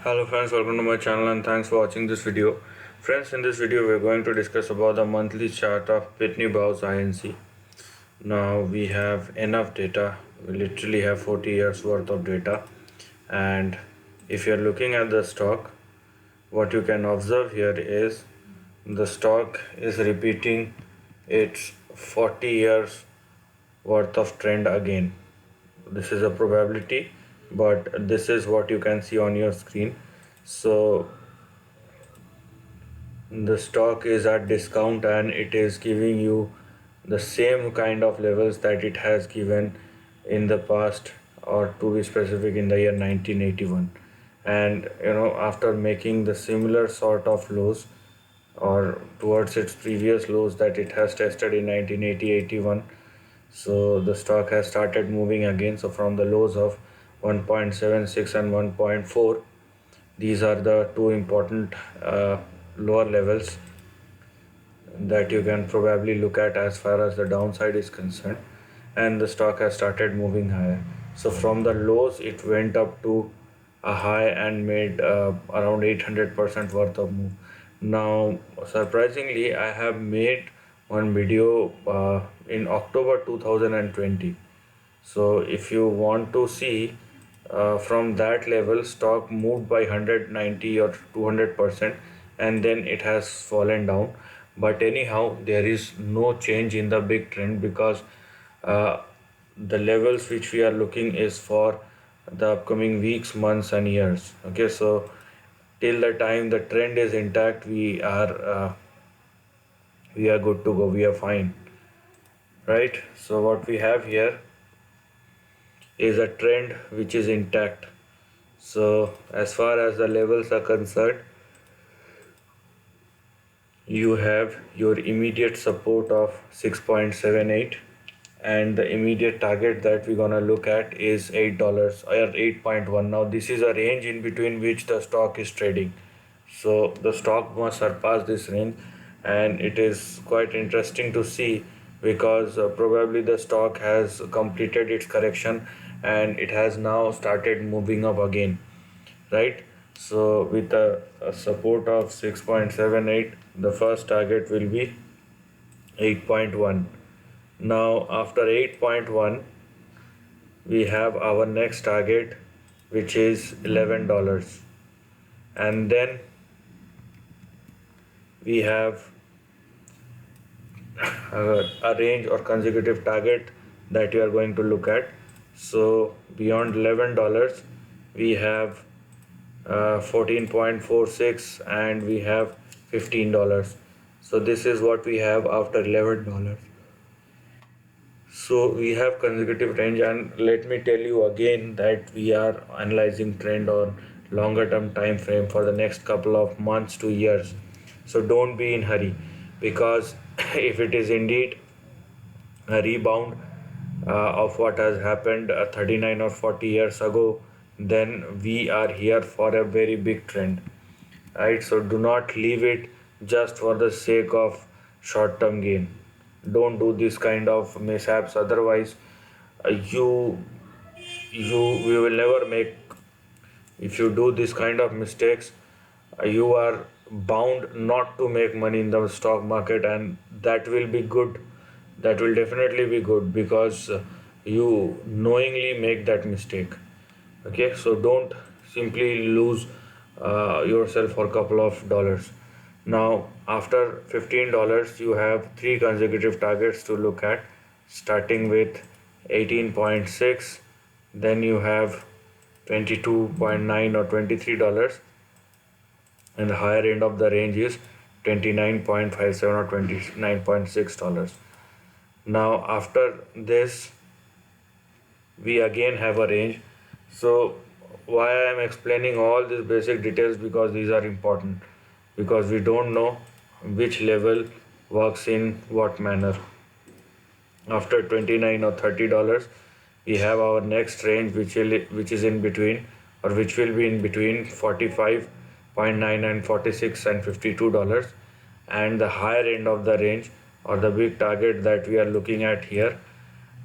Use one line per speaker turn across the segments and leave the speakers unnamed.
Hello friends, welcome to my channel and thanks for watching this video. Friends, in this video we are going to discuss about the monthly chart of Pitney Bowes INC. Now we have enough data, we literally have 40 years worth of data, and if you are looking at the stock, what you can observe here is the stock is repeating its 40 years worth of trend again. This is a probability, but this is what you can see on your screen. So the stock is at discount and it is giving you the same kind of levels that it has given in the past, or to be specific in the year 1981. And after making the similar sort of lows or towards its previous lows that it has tested in 1980-81, so the stock has started moving again. So from the lows of 1.76 and 1.4, these are the two important lower levels that you can probably look at as far as the downside is concerned, and the stock has started moving higher. So from the lows it went up to a high and made around 800% worth of move. Now surprisingly, I have made one video in October 2020. So if you want to see, from that level stock moved by 190 or 200%, and then it has fallen down. But anyhow, there is no change in the big trend, because uh, the levels which we are looking is for the upcoming weeks, months and years. Okay, so till the time the trend is intact, we are good to go, we are fine, right? So what we have here is a trend which is intact. So as far as the levels are concerned, you have your immediate support of 6.78, and the immediate target that we're gonna look at is $8 or 8.1. Now this is a range in between which the stock is trading, so the stock must surpass this range, and it is quite interesting to see, because probably the stock has completed its correction and it has now started moving up again, right? So with a support of 6.78, the first target will be 8.1. Now after 8.1, we have our next target, which is $11, and then we have a range or consecutive target that you are going to look at. So beyond $11, we have 14.46, and we have $15. So this is what we have after $11. So we have consecutive range, and let me tell you again that we are analyzing trend on longer term time frame for the next couple of months to years. So don't be in hurry, because if it is indeed a rebound of what has happened 39 or 40 years ago, then we are here for a very big trend, right? So do not leave it just for the sake of short term gain. Don't do this kind of mishaps, otherwise uh, you you we will never make. If you do this kind of mistakes, you are bound not to make money in the stock market, and that will be good. That will definitely be good, because you knowingly make that mistake. Okay, so don't simply lose yourself for a couple of dollars. Now after $15, you have three consecutive targets to look at, starting with 18.6, then you have 22.9 or $23, and the higher end of the range is 29.57 or $29.6. Now after this, we again have a range. So why I am explaining all these basic details, because these are important, because we don't know which level works in what manner. After 29 or $30, we have our next range, which is in between, or which will be in between 45.9 and 46 and $52, and the higher end of the range, or the big target that we are looking at here,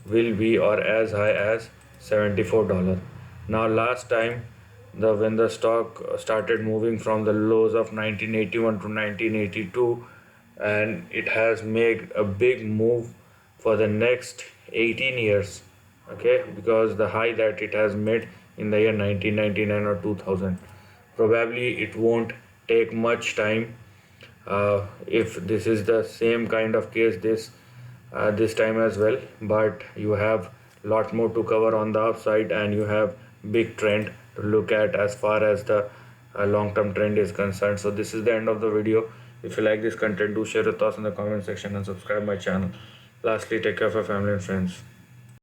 will be or as high as $74. Now last time when the stock started moving from the lows of 1981 to 1982, and it has made a big move for the next 18 years. Okay, because the high that it has made in the year 1999 or 2000, probably it won't take much time. If this is the same kind of case this time as well, but you have lot more to cover on the upside, and you have big trend to look at as far as the long-term trend is concerned. So this is the end of the video. If you like this content, do share your thoughts in the comment section and subscribe my channel. Lastly, take care of your family and friends.